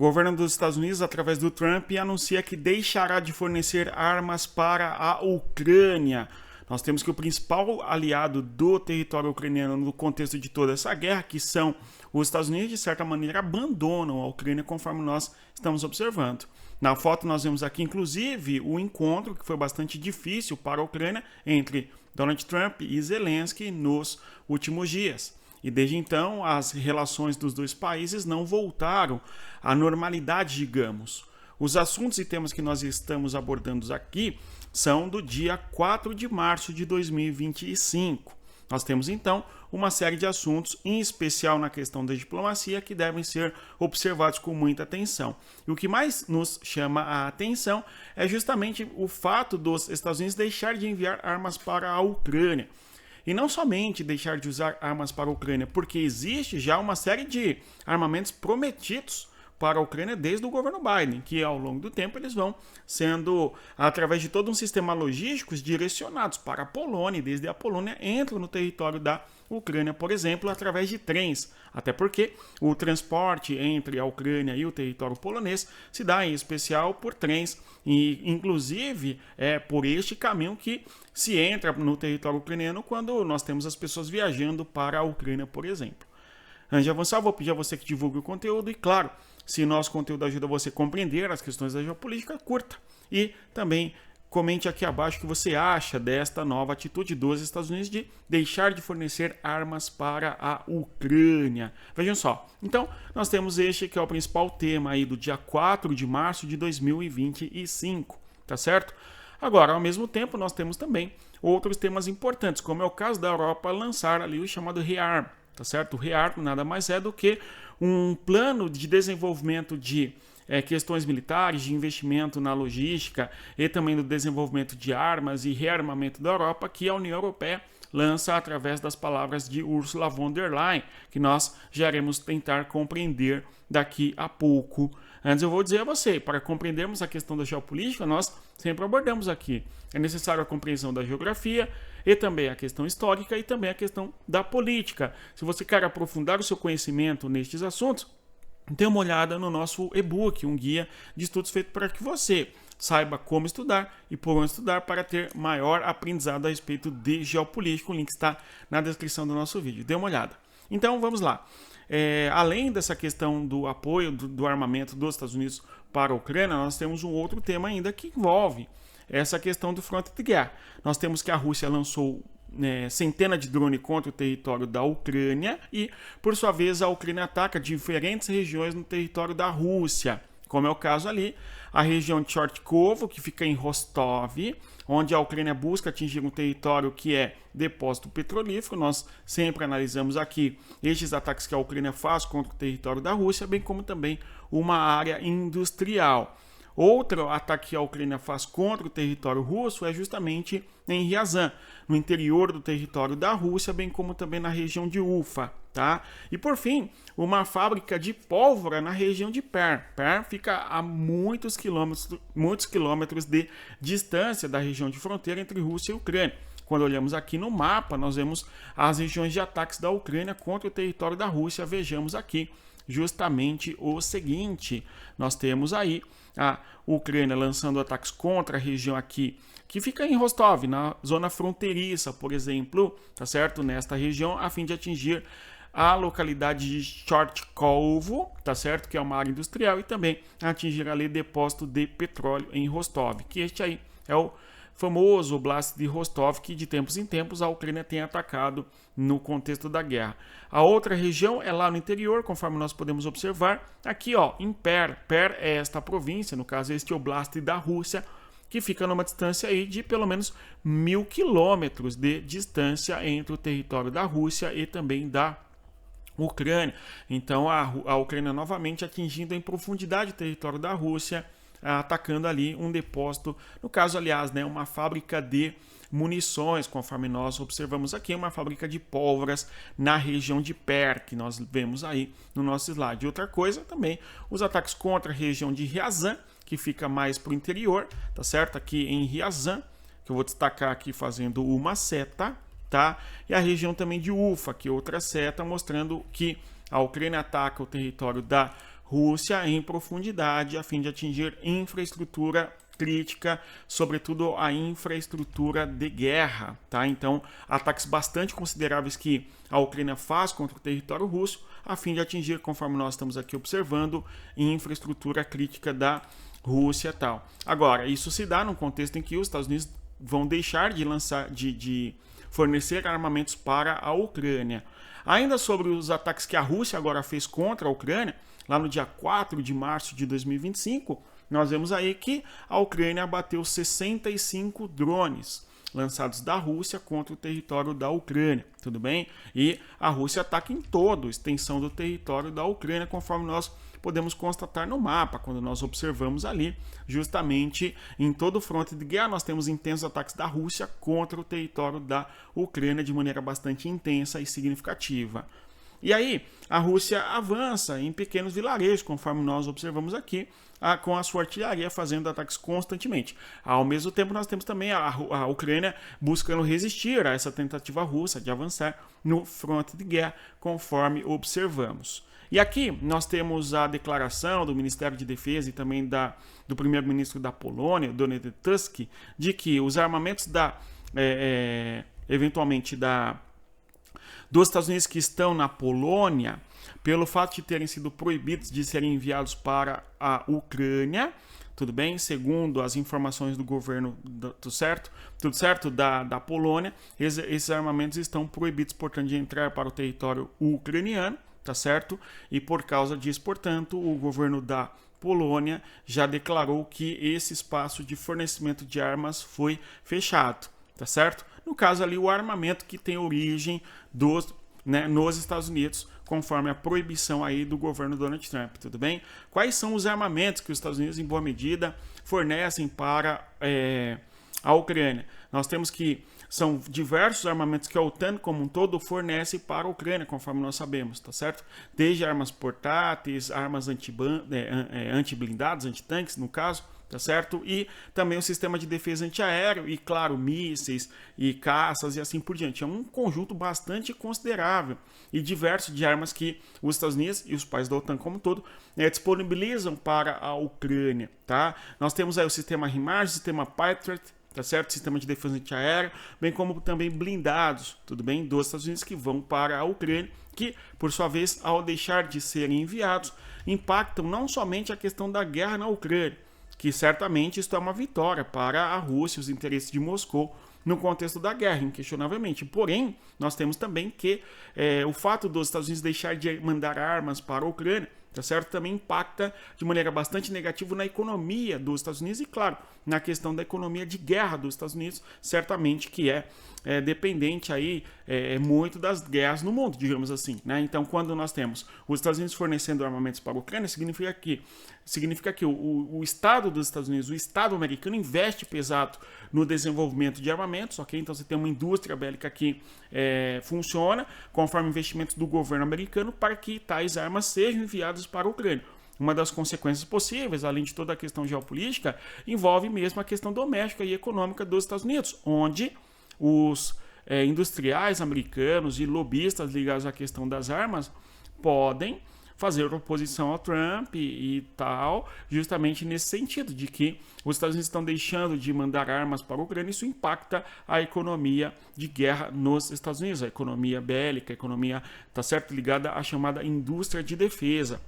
governo dos Estados Unidos, através do Trump, anuncia que deixará de fornecer armas para a Ucrânia. Nós temos que o principal aliado do território ucraniano no contexto de toda essa guerra, que são os Estados Unidos, de certa maneira, abandonam a Ucrânia conforme nós estamos observando. Na foto nós vemos aqui, inclusive, o encontro, que foi bastante difícil para a Ucrânia, entre Donald Trump e Zelensky nos últimos dias. E desde então, as relações dos dois países não voltaram à normalidade, digamos. Os assuntos e temas que nós estamos abordando aqui são do dia 4 de março de 2025. Nós temos, então, uma série de assuntos, em especial na questão da diplomacia, que devem ser observados com muita atenção. E o que mais nos chama a atenção é justamente o fato dos Estados Unidos deixar de enviar armas para a Ucrânia. E não somente deixar de usar armas para a Ucrânia, porque existe já uma série de armamentos prometidos para a Ucrânia desde o governo Biden, que ao longo do tempo eles vão sendo, através de todo um sistema logístico, direcionados para a Polônia, e desde a Polônia entram no território da Ucrânia, por exemplo, através de trens, até porque o transporte entre a Ucrânia e o território polonês se dá em especial por trens, e inclusive é por este caminho que se entra no território ucraniano quando nós temos as pessoas viajando para a Ucrânia, por exemplo. Antes de avançar, vou pedir a você que divulgue o conteúdo e, claro, se nosso conteúdo ajuda você a compreender as questões da geopolítica, curta. E também comente aqui abaixo o que você acha desta nova atitude dos Estados Unidos de deixar de fornecer armas para a Ucrânia. Vejam só, então nós temos este que é o principal tema aí do dia 4 de março de 2025, tá certo? Agora, ao mesmo tempo, nós temos também outros temas importantes, como é o caso da Europa lançar ali o chamado ReArm, tá certo? O ReArm nada mais é do que um plano de desenvolvimento de questões militares, de investimento na logística e também do desenvolvimento de armas e rearmamento da Europa, que a União Europeia lança através das palavras de Ursula von der Leyen, que nós já iremos tentar compreender daqui a pouco. Antes eu vou dizer a você, para compreendermos a questão da geopolítica, nós sempre abordamos aqui. É necessário a compreensão da geografia e também a questão histórica e também a questão da política. Se você quer aprofundar o seu conhecimento nestes assuntos, dê uma olhada no nosso e-book, um guia de estudos feito para que você saiba como estudar e por onde estudar para ter maior aprendizado a respeito de geopolítica. O link está na descrição do nosso vídeo. Dê uma olhada. Então, vamos lá. Além dessa questão do apoio do armamento dos Estados Unidos para a Ucrânia, nós temos um outro tema ainda que envolve essa questão do fronte de guerra. Nós temos que a Rússia lançou centenas de drones contra o território da Ucrânia e, por sua vez, a Ucrânia ataca diferentes regiões no território da Rússia, como é o caso ali, a região de Chortkovo, que fica em Rostov, onde a Ucrânia busca atingir um território que é depósito petrolífero. Nós sempre analisamos aqui estes ataques que a Ucrânia faz contra o território da Rússia, bem como também uma área industrial. Outro ataque que a Ucrânia faz contra o território russo é justamente em Ryazan, no interior do território da Rússia, bem como também na região de Ufa, tá? E por fim, uma fábrica de pólvora na região de Perm. Perm fica a muitos quilômetros de distância da região de fronteira entre Rússia e Ucrânia. Quando olhamos aqui no mapa, nós vemos as regiões de ataques da Ucrânia contra o território da Rússia. Vejamos aqui justamente o seguinte: nós temos aí a Ucrânia lançando ataques contra a região aqui, que fica em Rostov, na zona fronteiriça, por exemplo, tá certo? Nesta região, a fim de atingir a localidade de Chortkovo, tá certo? Que é uma área industrial, e também atingir ali depósito de petróleo em Rostov, que este aí é o famoso Oblast de Rostov, que de tempos em tempos a Ucrânia tem atacado no contexto da guerra. A outra região é lá no interior, conforme nós podemos observar, aqui ó, em Perm. Perm é esta província, no caso este Oblast da Rússia, que fica numa distância aí de pelo menos 1.000 quilômetros de distância entre o território da Rússia e também da Ucrânia. Então a Ucrânia novamente atingindo em profundidade o território da Rússia, atacando ali um depósito, no caso, aliás, né, uma fábrica de munições, conforme nós observamos aqui, uma fábrica de pólvoras na região de Perm, que nós vemos aí no nosso slide. Outra coisa também, os ataques contra a região de Ryazan, que fica mais para o interior, tá certo? Aqui em Ryazan, que eu vou destacar aqui fazendo uma seta, tá? E a região também de Ufa, que é outra seta, mostrando que a Ucrânia ataca o território da Rússia em profundidade a fim de atingir infraestrutura crítica, sobretudo a infraestrutura de guerra, tá? Então, ataques bastante consideráveis que a Ucrânia faz contra o território russo, a fim de atingir, conforme nós estamos aqui observando, infraestrutura crítica da Rússia, tal. Agora, isso se dá num contexto em que os Estados Unidos vão deixar de fornecer armamentos para a Ucrânia. Ainda sobre os ataques que a Rússia agora fez contra a Ucrânia, lá no dia 4 de março de 2025, nós vemos aí que a Ucrânia abateu 65 drones lançados da Rússia contra o território da Ucrânia, tudo bem? E a Rússia ataca em toda a extensão do território da Ucrânia, conforme nós podemos constatar no mapa, quando nós observamos ali, justamente em todo o fronte de guerra, nós temos intensos ataques da Rússia contra o território da Ucrânia de maneira bastante intensa e significativa. E aí, a Rússia avança em pequenos vilarejos, conforme nós observamos aqui, com a sua artilharia fazendo ataques constantemente. Ao mesmo tempo, nós temos também a Ucrânia buscando resistir a essa tentativa russa de avançar no fronte de guerra, conforme observamos. E aqui nós temos a declaração do Ministério de Defesa e também do primeiro-ministro da Polônia, Donald Tusk, de que os armamentos eventualmente dos Estados Unidos que estão na Polônia, pelo fato de terem sido proibidos de serem enviados para a Ucrânia, tudo bem? Segundo as informações do governo, tudo certo da Polônia, esses armamentos estão proibidos, portanto, de entrar para o território ucraniano, tá certo? E por causa disso, portanto, o governo da Polônia já declarou que esse espaço de fornecimento de armas foi fechado, tá certo? No caso ali, o armamento que tem origem nos Estados Unidos, conforme a proibição aí do governo Donald Trump, tudo bem? Quais são os armamentos que os Estados Unidos, em boa medida, fornecem para a Ucrânia? Nós temos que são diversos armamentos que a OTAN como um todo fornece para a Ucrânia, conforme nós sabemos, tá certo? Desde armas portáteis, armas antiblindadas, antitanques, no caso, tá certo? E também o sistema de defesa antiaéreo e, claro, mísseis e caças e assim por diante. É um conjunto bastante considerável e diverso de armas que os Estados Unidos e os países da OTAN como um todo disponibilizam para a Ucrânia, tá? Nós temos aí o sistema HIMARS, o sistema Patriot, tá certo? Sistema de defesa antiaéreo, bem como também blindados, tudo bem? Dos Estados Unidos que vão para a Ucrânia, que, por sua vez, ao deixar de serem enviados, impactam não somente a questão da guerra na Ucrânia, que certamente isto é uma vitória para a Rússia, os interesses de Moscou no contexto da guerra, inquestionavelmente. Porém, nós temos também que o fato dos Estados Unidos deixar de mandar armas para a Ucrânia, tá certo? Também impacta de maneira bastante negativa na economia dos Estados Unidos e, claro, na questão da economia de guerra dos Estados Unidos, certamente que é dependente aí muito das guerras no mundo, digamos assim, né? Então, quando nós temos os Estados Unidos fornecendo armamentos para a Ucrânia, significa que o Estado dos Estados Unidos, o Estado americano investe pesado no desenvolvimento de armamentos, ok? Então, você tem uma indústria bélica que funciona conforme investimentos do governo americano para que tais armas sejam enviadas para a Ucrânia. Uma das consequências possíveis, além de toda a questão geopolítica, envolve mesmo a questão doméstica e econômica dos Estados Unidos, onde os industriais americanos e lobistas ligados à questão das armas podem fazer oposição ao Trump e tal, justamente nesse sentido, de que os Estados Unidos estão deixando de mandar armas para a Ucrânia, isso impacta a economia de guerra nos Estados Unidos, a economia bélica, a economia, tá certo, ligada à chamada indústria de defesa.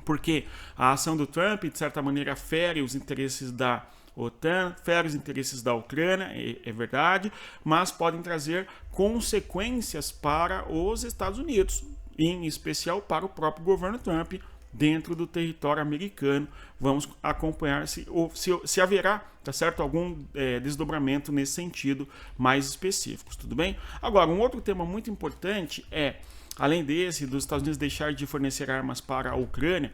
Porque a ação do Trump, de certa maneira, fere os interesses da OTAN, fere os interesses da Ucrânia, é verdade, mas podem trazer consequências para os Estados Unidos, em especial para o próprio governo Trump, dentro do território americano. Vamos acompanhar se haverá, tá certo, algum desdobramento nesse sentido mais específico, tudo bem? Agora, um outro tema muito importante além desse, dos Estados Unidos deixar de fornecer armas para a Ucrânia,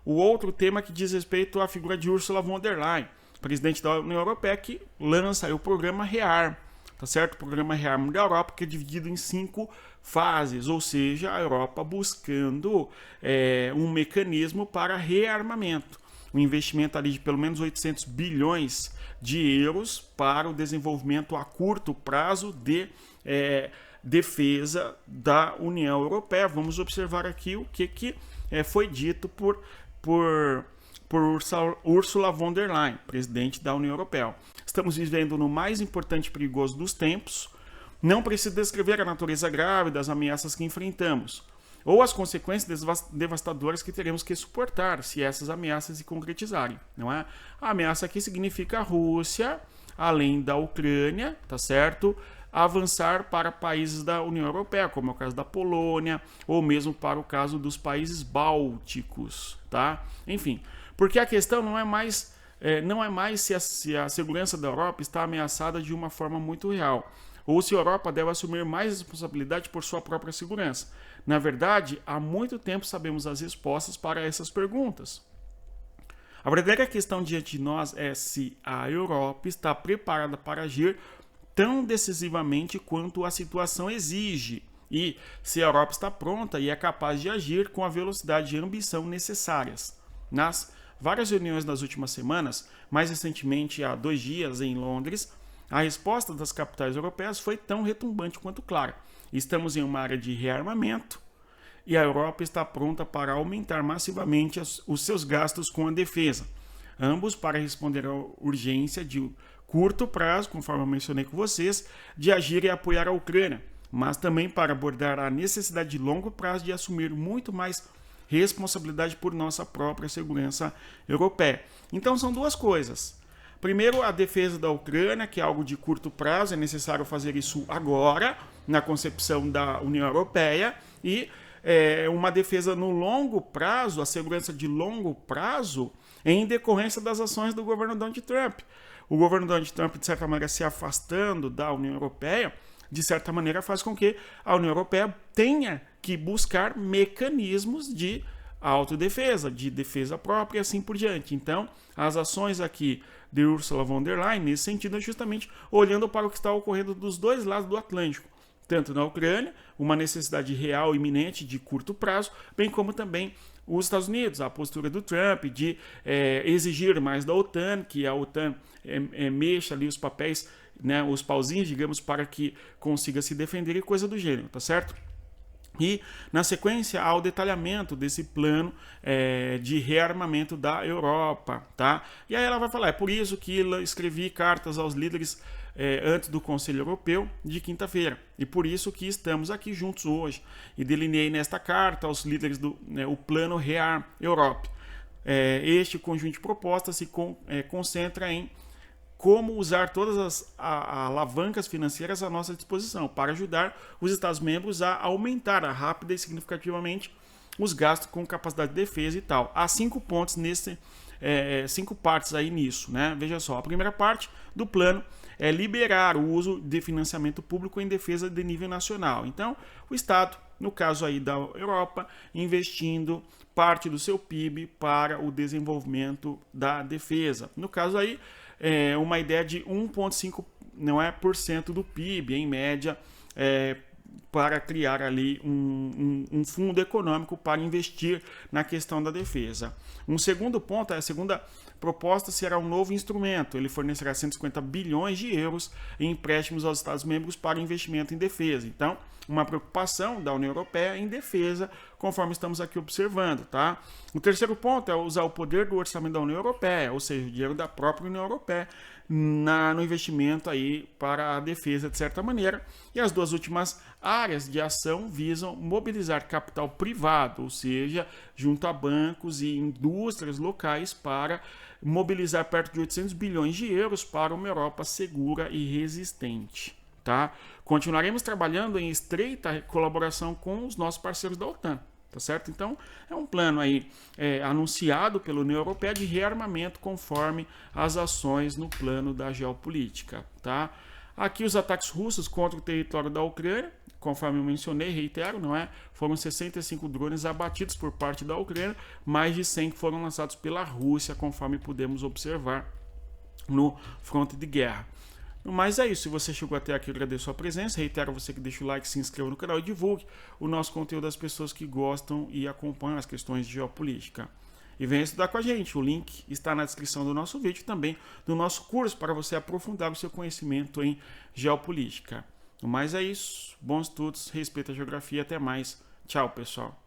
o outro tema que diz respeito à figura de Ursula von der Leyen, presidente da União Europeia, que lança aí o programa REARM, tá certo? O programa REARM da Europa, que é dividido em 5 fases, ou seja, a Europa buscando um mecanismo para rearmamento. Um investimento ali de pelo menos 800 bilhões de euros para o desenvolvimento a curto prazo de defesa da União Europeia. Vamos observar aqui o que foi dito por Ursula von der Leyen, presidente da União Europeia. Estamos vivendo no mais importante e perigoso dos tempos. Não preciso descrever a natureza grave das ameaças que enfrentamos, ou as consequências devastadoras que teremos que suportar se essas ameaças se concretizarem, não é? A ameaça aqui significa a Rússia, além da Ucrânia, tá certo? Avançar para países da União Europeia, como é o caso da Polônia, ou mesmo para o caso dos países bálticos, tá? Enfim, porque a questão não é mais se a segurança da Europa está ameaçada de uma forma muito real, ou se a Europa deve assumir mais responsabilidade por sua própria segurança. Na verdade, há muito tempo sabemos as respostas para essas perguntas. A verdadeira questão diante de nós é se a Europa está preparada para agir tão decisivamente quanto a situação exige, e se a Europa está pronta e é capaz de agir com a velocidade e ambição necessárias. Nas várias reuniões das últimas semanas, mais recentemente há 2 dias em Londres, a resposta das capitais europeias foi tão retumbante quanto clara. Estamos em uma área de rearmamento e a Europa está pronta para aumentar massivamente os seus gastos com a defesa, ambos para responder à urgência de curto prazo, conforme eu mencionei com vocês, de agir e apoiar a Ucrânia, mas também para abordar a necessidade de longo prazo de assumir muito mais responsabilidade por nossa própria segurança europeia. Então são 2 coisas. Primeiro, a defesa da Ucrânia, que é algo de curto prazo, é necessário fazer isso agora, na concepção da União Europeia, e uma defesa no longo prazo, a segurança de longo prazo, em decorrência das ações do governo Donald Trump. O governo Donald Trump, de certa maneira, se afastando da União Europeia, de certa maneira faz com que a União Europeia tenha que buscar mecanismos de autodefesa, de defesa própria e assim por diante. Então, as ações aqui de Ursula von der Leyen, nesse sentido, é justamente olhando para o que está ocorrendo dos 2 lados do Atlântico, tanto na Ucrânia, uma necessidade real iminente de curto prazo, bem como também os Estados Unidos, a postura do Trump de exigir mais da OTAN, que a OTAN mexa ali os papéis, né, os pauzinhos, digamos, para que consiga se defender e coisa do gênero, tá certo? E, na sequência, há o detalhamento desse plano de rearmamento da Europa, tá? E aí ela vai falar, é por isso que escrevi cartas aos líderes antes do Conselho Europeu de quinta-feira, e por isso que estamos aqui juntos hoje. E delineei nesta carta aos líderes o plano Rearm Europe. Este conjunto de propostas se concentra em como usar todas as alavancas financeiras à nossa disposição para ajudar os Estados-membros a aumentar rápida e significativamente os gastos com capacidade de defesa e tal. Há 5 pontos 5 partes aí nisso, né? Veja só, a primeira parte do plano é liberar o uso de financiamento público em defesa de nível nacional. Então, o Estado, no caso aí da Europa, investindo parte do seu PIB para o desenvolvimento da defesa. No caso aí, uma ideia de 1,5% do PIB, em média, para criar ali um fundo econômico para investir na questão da defesa. Um segundo ponto, a segunda proposta será um novo instrumento. Ele fornecerá 150 bilhões de euros em empréstimos aos Estados-membros para investimento em defesa. Então, uma preocupação da União Europeia em defesa, conforme estamos aqui observando, tá? O terceiro ponto é usar o poder do orçamento da União Europeia, ou seja, o dinheiro da própria União Europeia, no investimento aí para a defesa, de certa maneira. E as 2 últimas áreas de ação visam mobilizar capital privado, ou seja, junto a bancos e indústrias locais, para mobilizar perto de 800 bilhões de euros para uma Europa segura e resistente. Tá? Continuaremos trabalhando em estreita colaboração com os nossos parceiros da OTAN, tá certo? Então, é um plano aí anunciado pela União Europeia de rearmamento conforme as ações no plano da geopolítica, tá? Aqui os ataques russos contra o território da Ucrânia, conforme eu mencionei, reitero, não é? Foram 65 drones abatidos por parte da Ucrânia, mais de 100 foram lançados pela Rússia, conforme pudemos observar no fronte de guerra. Mas é isso, se você chegou até aqui, eu agradeço a sua presença, reitero você que deixa o like, se inscreva no canal e divulgue o nosso conteúdo às pessoas que gostam e acompanham as questões de geopolítica. E venha estudar com a gente, o link está na descrição do nosso vídeo, também do nosso curso, para você aprofundar o seu conhecimento em geopolítica. Mas é isso, bons estudos, respeito à geografia, até mais, tchau pessoal.